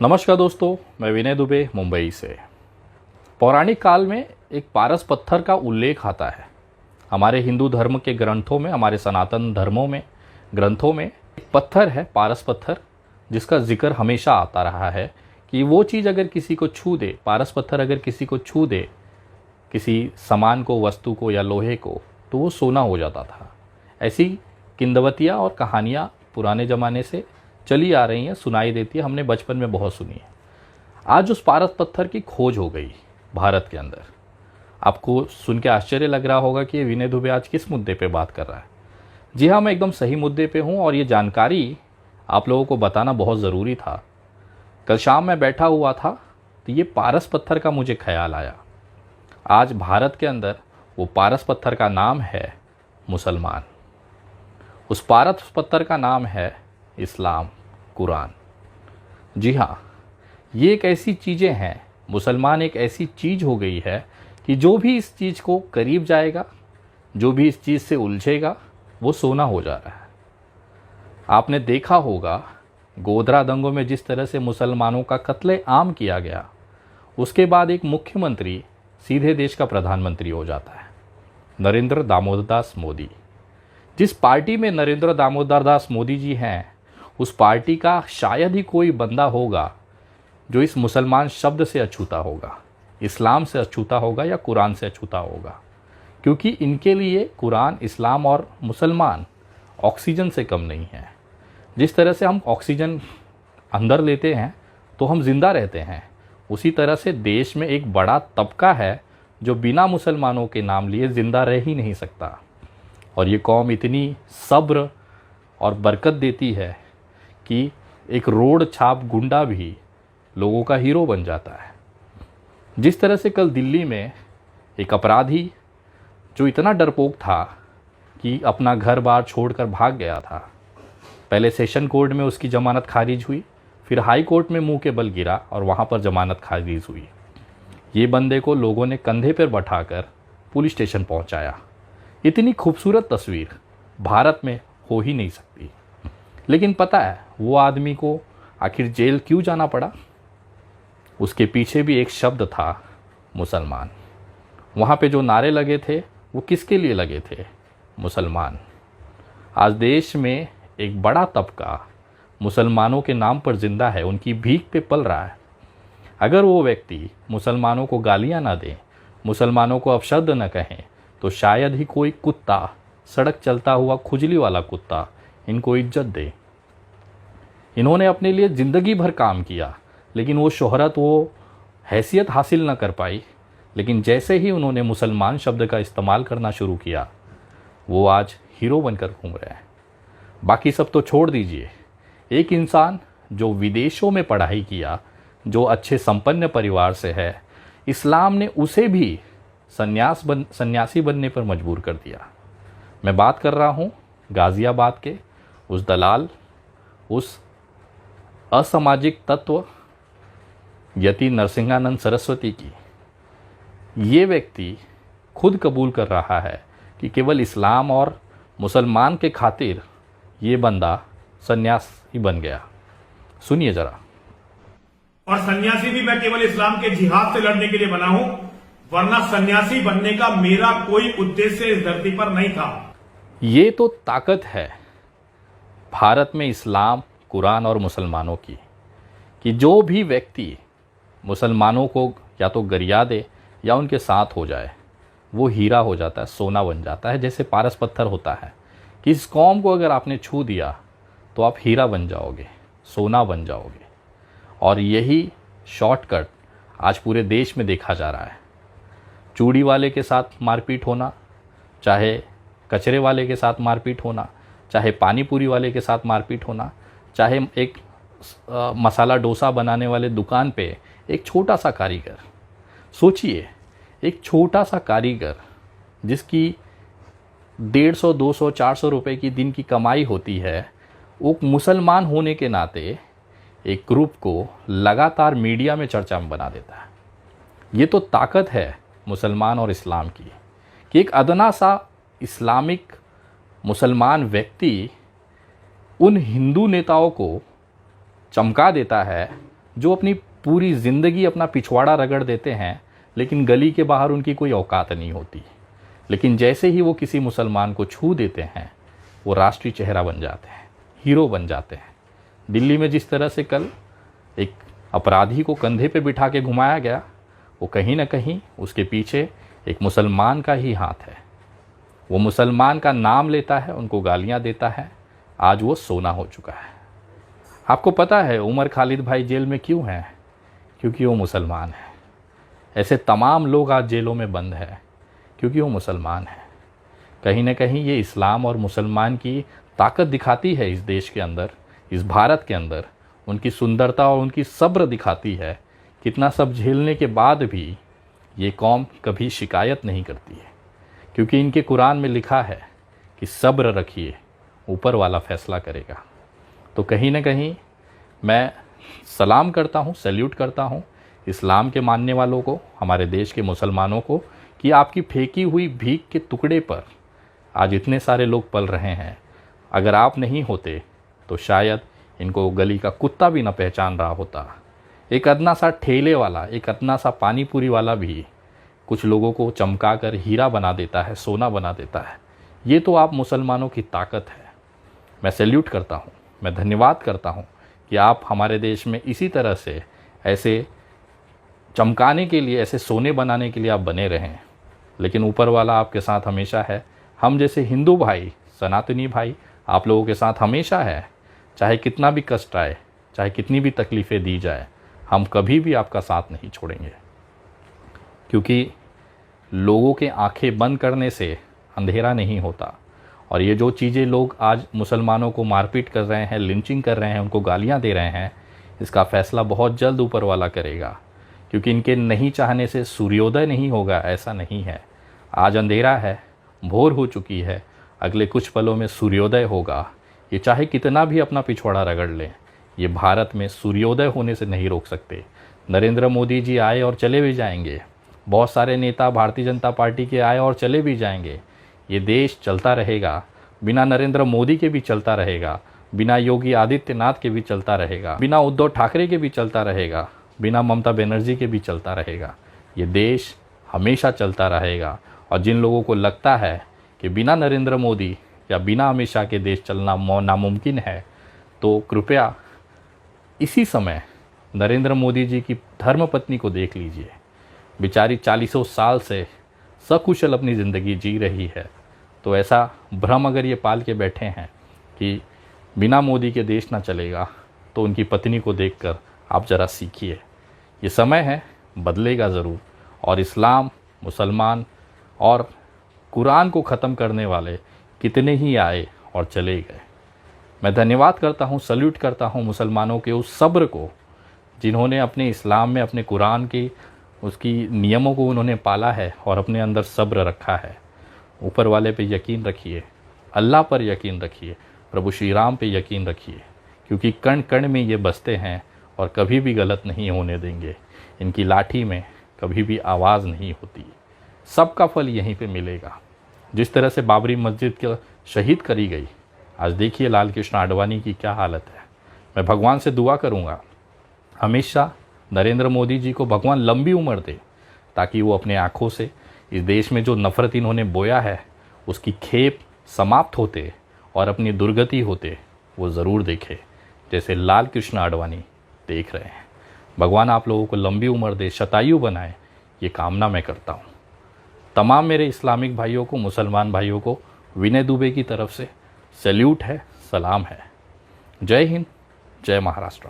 नमस्कार दोस्तों, मैं विनय दुबे मुंबई से। पौराणिक काल में एक पारस पत्थर का उल्लेख आता है। हमारे हिंदू धर्म के ग्रंथों में, हमारे सनातन धर्मों में ग्रंथों में एक पत्थर है, पारस पत्थर, जिसका जिक्र हमेशा आता रहा है कि वो चीज़ अगर किसी को छू दे, पारस पत्थर अगर किसी को छू दे, किसी सामान को, वस्तु को या लोहे को, तो वो सोना हो जाता था। ऐसी किंवदंतियाँ और कहानियाँ पुराने ज़माने से चली आ रही हैं, सुनाई देती है, हमने बचपन में बहुत सुनी है। आज उस पारस पत्थर की खोज हो गई भारत के अंदर। आपको सुन के आश्चर्य लग रहा होगा कि ये विनय दुबे आज किस मुद्दे पे बात कर रहा है। जी हाँ, मैं एकदम सही मुद्दे पे हूँ और ये जानकारी आप लोगों को बताना बहुत ज़रूरी था। कल शाम मैं बैठा हुआ था तो ये पारस पत्थर का मुझे ख्याल आया। आज भारत के अंदर वो पारस पत्थर का नाम है मुसलमान। उस पारस पत्थर का नाम है इस्लाम, कुरान। जी हाँ, ये एक ऐसी चीज़ें हैं, मुसलमान एक ऐसी चीज़ हो गई है कि जो भी इस चीज़ को करीब जाएगा, जो भी इस चीज़ से उलझेगा, वो सोना हो जा रहा है। आपने देखा होगा गोधरा दंगों में जिस तरह से मुसलमानों का कत्ले आम किया गया, उसके बाद एक मुख्यमंत्री सीधे देश का प्रधानमंत्री हो जाता है, नरेंद्र दामोदर दास मोदी। जिस पार्टी में नरेंद्र दामोदर दास मोदी जी हैं, उस पार्टी का शायद ही कोई बंदा होगा जो इस मुसलमान शब्द से अछूता होगा, इस्लाम से अछूता होगा या कुरान से अछूता होगा। क्योंकि इनके लिए कुरान, इस्लाम और मुसलमान ऑक्सीजन से कम नहीं है। जिस तरह से हम ऑक्सीजन अंदर लेते हैं तो हम जिंदा रहते हैं, उसी तरह से देश में एक बड़ा तबका है जो बिना मुसलमानों के नाम लिए ज़िंदा रह ही नहीं सकता। और ये कौम इतनी सब्र और बरकत देती है कि एक रोड छाप गुंडा भी लोगों का हीरो बन जाता है। जिस तरह से कल दिल्ली में एक अपराधी जो इतना डरपोक था कि अपना घर बार छोड़कर भाग गया था, पहले सेशन कोर्ट में उसकी ज़मानत खारिज हुई, फिर हाई कोर्ट में मुंह के बल गिरा और वहाँ पर ज़मानत खारिज हुई। ये बंदे को लोगों ने कंधे पर बैठाकर पुलिस स्टेशन पहुँचाया। इतनी खूबसूरत तस्वीर भारत में हो ही नहीं सकती। लेकिन पता है वो आदमी को आखिर जेल क्यों जाना पड़ा? उसके पीछे भी एक शब्द था, मुसलमान। वहाँ पे जो नारे लगे थे वो किसके लिए लगे थे? मुसलमान। आज देश में एक बड़ा तबका मुसलमानों के नाम पर जिंदा है, उनकी भीख पे पल रहा है। अगर वो व्यक्ति मुसलमानों को गालियाँ ना दें, मुसलमानों को अपशब्द न कहें, तो शायद ही कोई कुत्ता, सड़क चलता हुआ खुजली वाला कुत्ता, इनको इज्जत दे। इन्होंने अपने लिए ज़िंदगी भर काम किया, लेकिन वो शोहरत, वो हैसियत हासिल न कर पाई। लेकिन जैसे ही उन्होंने मुसलमान शब्द का इस्तेमाल करना शुरू किया, वो आज हीरो बनकर घूम रहे हैं। बाकी सब तो छोड़ दीजिए, एक इंसान जो विदेशों में पढ़ाई किया, जो अच्छे संपन्न परिवार से है, इस्लाम ने उसे भी सन्यासी बनने पर मजबूर कर दिया। मैं बात कर रहा हूँ गाज़ियाबाद के उस दलाल, उस असामाजिक तत्व यति नरसिंहानंद सरस्वती की। ये व्यक्ति खुद कबूल कर रहा है कि केवल इस्लाम और मुसलमान के खातिर ये बंदा सन्यासी बन गया। सुनिए जरा। और सन्यासी भी मैं केवल इस्लाम के जिहाद से लड़ने के लिए बना हूं, वरना सन्यासी बनने का मेरा कोई उद्देश्य इस धरती पर नहीं था। ये तो ताकत है भारत में इस्लाम, कुरान और मुसलमानों की, कि जो भी व्यक्ति मुसलमानों को या तो गरिया दे या उनके साथ हो जाए, वो हीरा हो जाता है, सोना बन जाता है। जैसे पारस पत्थर होता है कि इस कौम को अगर आपने छू दिया तो आप हीरा बन जाओगे, सोना बन जाओगे। और यही शॉर्टकट आज पूरे देश में देखा जा रहा है। चूड़ी वाले के साथ मारपीट होना, चाहे कचरे वाले के साथ मारपीट होना, चाहे पानी पूरी वाले के साथ मारपीट होना, चाहे एक मसाला डोसा बनाने वाले दुकान पे एक छोटा सा कारीगर, सोचिए एक छोटा सा कारीगर जिसकी 150, 200, 400 रुपए की दिन की कमाई होती है, वो मुसलमान होने के नाते एक ग्रुप को लगातार मीडिया में चर्चा में बना देता है। ये तो ताकत है मुसलमान और इस्लाम की, कि एक अदना सा इस्लामिक मुसलमान व्यक्ति उन हिंदू नेताओं को चमका देता है जो अपनी पूरी ज़िंदगी अपना पिछवाड़ा रगड़ देते हैं, लेकिन गली के बाहर उनकी कोई औकात नहीं होती। लेकिन जैसे ही वो किसी मुसलमान को छू देते हैं, वो राष्ट्रीय चेहरा बन जाते हैं, हीरो बन जाते हैं। दिल्ली में जिस तरह से कल एक अपराधी को कंधे पे बिठा के घुमाया गया, वो कहीं ना कहीं उसके पीछे एक मुसलमान का ही हाथ है। वो मुसलमान का नाम लेता है, उनको गालियां देता है। आज वो सोना हो चुका है। आपको पता है उमर खालिद भाई जेल में क्यों हैं? क्योंकि वो मुसलमान है। ऐसे तमाम लोग आज जेलों में बंद हैं क्योंकि वो मुसलमान है। कहीं ना कहीं ये इस्लाम और मुसलमान की ताकत दिखाती है इस देश के अंदर, इस भारत के अंदर। उनकी सुंदरता और उनकी सब्र दिखाती है। कितना सब झेलने के बाद भी ये कौम कभी शिकायत नहीं करती है, क्योंकि इनके कुरान में लिखा है कि सब्र रखिए, ऊपर वाला फैसला करेगा। तो कहीं ना कहीं मैं सलाम करता हूँ, सैल्यूट करता हूँ इस्लाम के मानने वालों को, हमारे देश के मुसलमानों को, कि आपकी फेंकी हुई भीख के टुकड़े पर आज इतने सारे लोग पल रहे हैं। अगर आप नहीं होते तो शायद इनको गली का कुत्ता भी न पहचान रहा होता। एक अदना सा ठेले वाला, एक अदना सा पानी पूरी वाला भी कुछ लोगों को चमका कर हीरा बना देता है, सोना बना देता है। ये तो आप मुसलमानों की ताकत है। मैं सैल्यूट करता हूँ, मैं धन्यवाद करता हूँ कि आप हमारे देश में इसी तरह से ऐसे चमकाने के लिए, ऐसे सोने बनाने के लिए आप बने रहें। लेकिन ऊपर वाला आपके साथ हमेशा है। हम जैसे हिंदू भाई, सनातनी भाई आप लोगों के साथ हमेशा है। चाहे कितना भी कष्ट आए, चाहे कितनी भी तकलीफ़ें दी जाए, हम कभी भी आपका साथ नहीं छोड़ेंगे। क्योंकि लोगों के आंखें बंद करने से अंधेरा नहीं होता। और ये जो चीज़ें लोग आज मुसलमानों को मारपीट कर रहे हैं, लिंचिंग कर रहे हैं, उनको गालियां दे रहे हैं, इसका फ़ैसला बहुत जल्द ऊपर वाला करेगा। क्योंकि इनके नहीं चाहने से सूर्योदय नहीं होगा, ऐसा नहीं है। आज अंधेरा है, भोर हो चुकी है, अगले कुछ पलों में सूर्योदय होगा। ये चाहे कितना भी अपना पिछवाड़ा रगड़ लें, ये भारत में सूर्योदय होने से नहीं रोक सकते। नरेंद्र मोदी जी आए और चले भी जाएंगे, बहुत सारे नेता भारतीय जनता पार्टी के आए और चले भी जाएंगे। ये देश चलता रहेगा, बिना नरेंद्र मोदी के भी चलता रहेगा, बिना योगी आदित्यनाथ के भी चलता रहेगा, बिना उद्धव ठाकरे के भी चलता रहेगा, बिना ममता बनर्जी के भी चलता रहेगा। ये देश हमेशा चलता रहेगा। और जिन लोगों को लगता है कि बिना नरेंद्र मोदी या बिना अमित शाह के देश चलना नामुमकिन है, तो कृपया इसी समय नरेंद्र मोदी जी की धर्मपत्नी को देख लीजिए। बेचारी 40 साल से सकुशल अपनी ज़िंदगी जी रही है। तो ऐसा भ्रम अगर ये पाल के बैठे हैं कि बिना मोदी के देश ना चलेगा, तो उनकी पत्नी को देखकर आप ज़रा सीखिए। ये समय है, बदलेगा ज़रूर। और इस्लाम, मुसलमान और कुरान को ख़त्म करने वाले कितने ही आए और चले गए। मैं धन्यवाद करता हूँ, सल्यूट करता हूँ मुसलमानों के उस सब्र को, जिन्होंने अपने इस्लाम में, अपने कुरान की उसकी नियमों को उन्होंने पाला है और अपने अंदर सब्र रखा है। ऊपर वाले पे यकीन रखिए, अल्लाह पर यकीन रखिए, प्रभु श्री राम पे यकीन रखिए, क्योंकि कण कण में ये बसते हैं और कभी भी गलत नहीं होने देंगे। इनकी लाठी में कभी भी आवाज़ नहीं होती। सबका फल यहीं पे मिलेगा। जिस तरह से बाबरी मस्जिद के शहीद करी गई, आज देखिए लाल कृष्ण आडवाणी की क्या हालत है। मैं भगवान से दुआ करूँगा हमेशा नरेंद्र मोदी जी को भगवान लंबी उम्र दे, ताकि वो अपने आँखों से इस देश में जो नफ़रत इन्होंने बोया है उसकी खेप समाप्त होते और अपनी दुर्गति होते वो ज़रूर देखे, जैसे लाल कृष्ण आडवाणी देख रहे हैं। भगवान आप लोगों को लंबी उम्र दे, शतायु बनाए, ये कामना मैं करता हूँ। तमाम मेरे इस्लामिक भाइयों को, मुसलमान भाइयों को विनय दुबे की तरफ से सैल्यूट है, सलाम है। जय हिंद, जय महाराष्ट्र।